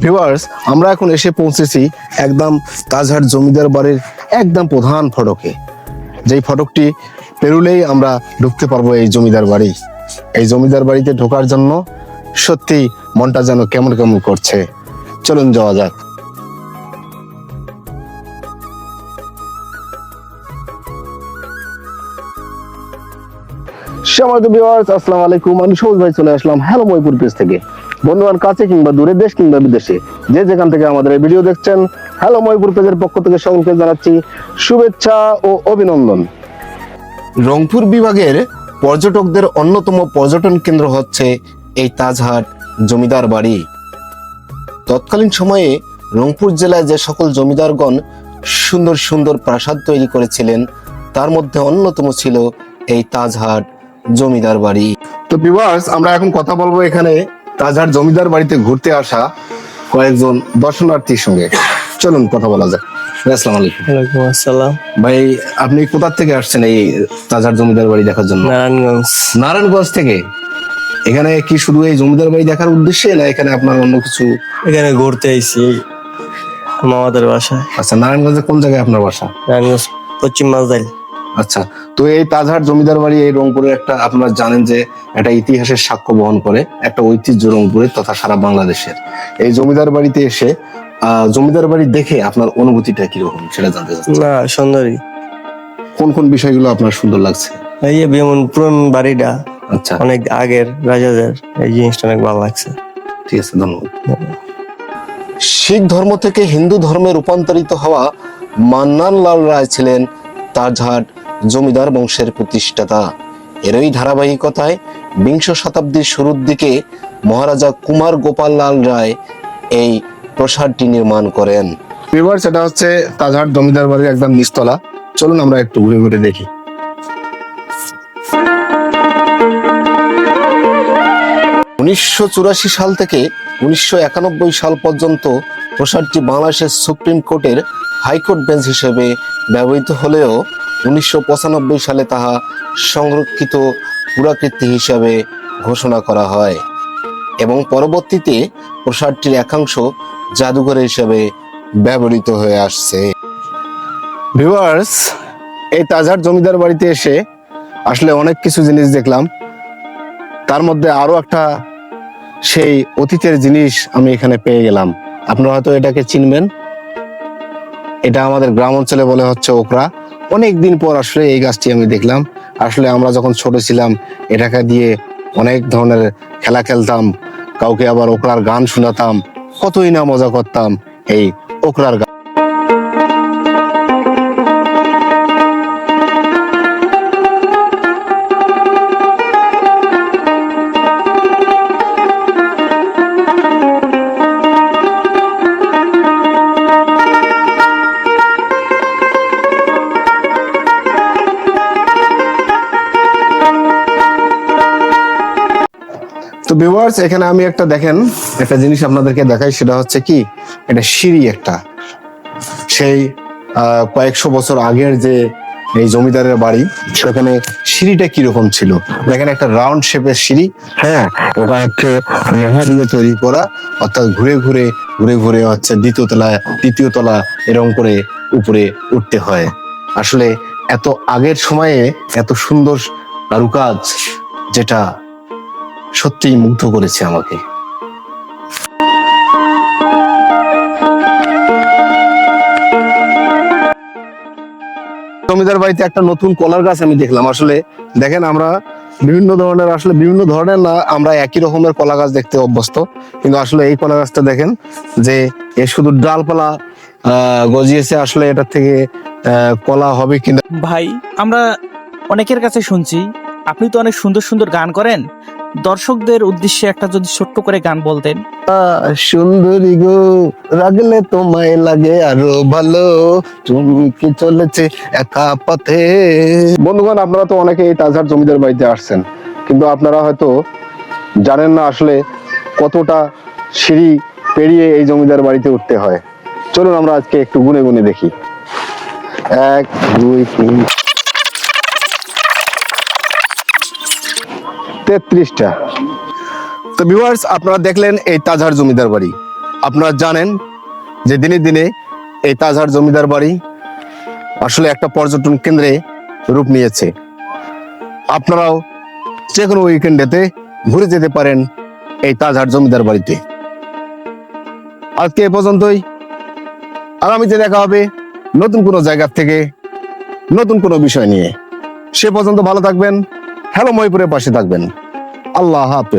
Viewers, আমরা এখন এসে পৌঁছেছি একদম তাজহাট জমিদার বাড়ির একদম প্রধান ফটকে। যেই ফটকটি পেরুলেই আমরা ঢুকতে পারবো এই জমিদার বাড়ি। এই জমিদার বাড়িতে ঢোকার জন্য সত্যি মনটা যেন কেমন কেমন করছে। চলুন যাওয়া যাক। সম্মানিত ভিউয়ার্স, আসসালামু আলাইকুম। আমি সবুজ ভাই চলে আসলাম হ্যালো ময়পুর পেজ থেকে। বন্ধুগণ, কাছে কিংবা দূরে, দেশ কিংবা বিদেশে, যে যেখান থেকে আমাদের এই ভিডিও দেখছেন, হ্যালো ময়পুর পেজের পক্ষ থেকে সকলকে জানাচ্ছি শুভেচ্ছা ও অভিনন্দন। রংপুর বিভাগের পর্যটকদের অন্যতম পর্যটন কেন্দ্র হচ্ছে এই তাজহাট জমিদার বাড়ি। তৎকালীন সময়ে রংপুর জেলায় যে সকল জমিদারগণ সুন্দর সুন্দর প্রাসাদ তৈরি করেছিলেন, তার মধ্যে অন্যতম ছিল এই তাজহাট জমিদার বাড়ি। তো ভিউয়ার্স, আমরা এখন কথা বলবো এখানে তাজহাট জমিদার বাড়িতে ঘুরতে আসা কয়েকজন দর্শনার্থীর সঙ্গে। চলুন কথা বলা যাক। আসসালামু আলাইকুম। ওয়ালাইকুম আসসালাম। ভাই, আপনি কোথা থেকে আসছেন এই তাজহাট জমিদার বাড়ি দেখার জন্য? নারায়ণগঞ্জ। নারায়ণগঞ্জ থেকে। এখানে কি শুধু এই জমিদার বাড়ি দেখার উদ্দেশ্যে, না এখানে আপনার অন্য কিছু? এখানে ঘুরতে আইছি মামাদের বাসায়। আচ্ছা, নারায়ণগঞ্জে কোন জায়গায় আপনার বাসা? নারায়ণগঞ্জ পশ্চিম মালদাইল। আচ্ছা, তো এই তাজহাট জমিদার বাড়ি এই রংপুরের একটা, আপনারা জানেন যে একটা ইতিহাসের সাক্ষ্য বহন করে, একটা ঐতিহ্য রংপুরের তথা সারা বাংলাদেশের। এই জমিদার বাড়িতে এসে জমিদার বাড়ি দেখে আপনার অনুভূতিটা কিরকম সেটা জানতে চাচ্ছি। না, সুন্দরী। কোন কোন বিষয়গুলো আপনার সুন্দর লাগছে? এই যে যেমন পুরন বাড়িটা আচ্ছা, অনেক আগের রাজাদের, এই জিনিসটা অনেক ভালো লাগছে। ঠিক আছে, ধন্যবাদ। শিখ ধর্ম থেকে হিন্দু ধর্মে রূপান্তরিত হওয়া মান্নান লাল রায় ছিলেন তাজহাট জমিদার বংশের প্রতিষ্ঠাতা। এরই ধারাবাহিকতায় বিংশ শতাব্দীর শুরুর দিকে মহারাজা কুমার গোপাল লাল রায় এই প্রাসাদটি নির্মাণ করেন। ভিউয়ার্স, এটা হচ্ছে তাজহাট জমিদার বাড়ির একদম নিচতলা। চলুন আমরা একটু ঘুরে ঘুরে দেখি। 1984 সাল থেকে 1991 সাল পর্যন্ত প্রাসাদটি বাংলাদেশের সুপ্রিম কোর্টের হাইকোর্ট বেঞ্চ হিসেবে ব্যবহৃত হলেও 1995 সালে তাহা সংরক্ষিত পুরাকীর্তি হিসাবে ঘোষণা করা হয় এবং পরবর্তীতে প্রাসাদটির একাংশ জাদুঘর হিসেবে ব্যবহৃত হয়ে আসছে। ভিউয়ার্স, এই তাজহাট জমিদার বাড়িতে এসে আসলে অনেক কিছু জিনিস দেখলাম। তার মধ্যে আরো একটা সেই অতীতের জিনিস আমি এখানে পেয়ে গেলাম। আপনারা হয়তো এটাকে চিনবেন। এটা আমাদের গ্রাম অঞ্চলে বলে হচ্ছে ওকরা। অনেকদিন পর আসলে এই গাছটি আমি দেখলাম। আসলে আমরা যখন ছোট ছিলাম এটাকে দিয়ে অনেক ধরনের খেলা খেলতাম, কাউকে আবার ওকরার গান শোনাতাম, কতই না মজা করতাম এই ওকরার গান। তো ভিউয়ার্স, এখানে আমি একটা দেখেন একটা জিনিস আপনাদেরকে দেখাই। সেটা হচ্ছে কি, এটা সিঁড়ি একটা, সেই কয়েকশো বছর আগের যে এই জমিদারের বাড়ি, সেখানে সিঁড়িটা কিরকম ছিল দেখেন। একটা রাউন্ড শেপের সিঁড়ি, হ্যাঁ, ওটা হচ্ছে লোহা দিয়ে তৈরি করা, অর্থাৎ ঘুরে ঘুরে ঘুরে ঘুরে হচ্ছে তৃতীয় তলা এরকম করে উপরে উঠতে হয়। আসলে এত আগের সময়ে এত সুন্দর কারুকাজ, যেটা সত্যিই মুগ্ধ করেছে আমাকে। জমিদার বাড়িতে একটা নতুন কলার গাছ আমি দেখলাম। আসলে দেখেন, আমরা বিভিন্ন ধরনের না, আমরা একই রকমের কলা গাছ দেখতে অভ্যস্ত, কিন্তু আসলে এই কলা গাছটা দেখেন যে এ শুধু ডালপালা গজিয়েছে। আসলে এটার থেকে কলা হবে কিনা। ভাই, আমরা অনেকের কাছে শুনছি আপনি তো অনেক সুন্দর সুন্দর গান করেন। দর্শকদের উদ্দেশ্যে একটা যদি ছোট্ট করে গান বলতেন। সুন্দরী গো, রাগলে তোমায় লাগে আরো ভালো, তুমি কি চলেছে একা পথে। বন্ধুগণ, আপনারা তো অনেকে এই তাজহাট জমিদার বাড়িতে আসছেন, কিন্তু আপনারা হয়তো জানেন না আসলে কতটা সিঁড়ি পেরিয়ে এই জমিদার বাড়িতে উঠতে হয়। চলুন আমরা আজকে একটু গুনে গুনে দেখি। 1 2 3 33টা। তো ভিউয়ার্স, আপনারা দেখলেন এই তাজহাট জমিদার বাড়ি। আপনারা জানেন যে দিনে দিনে এই তাজহাট জমিদার বাড়ি আসলে একটা পর্যটন কেন্দ্রে রূপ নিয়েছে। আপনারাও যে কোনো উইকেন্ডেতে ঘুরে যেতে পারেন এই তাজহাট জমিদার বাড়িতে। আজকে এ পর্যন্তই। আগামীতে দেখা হবে নতুন কোনো জায়গা থেকে, নতুন কোনো বিষয় নিয়ে। সে পর্যন্ত ভালো থাকবেন, হ্যালো মহিপুরের পাশে থাকবেন। আল্লাহ হাফেজ।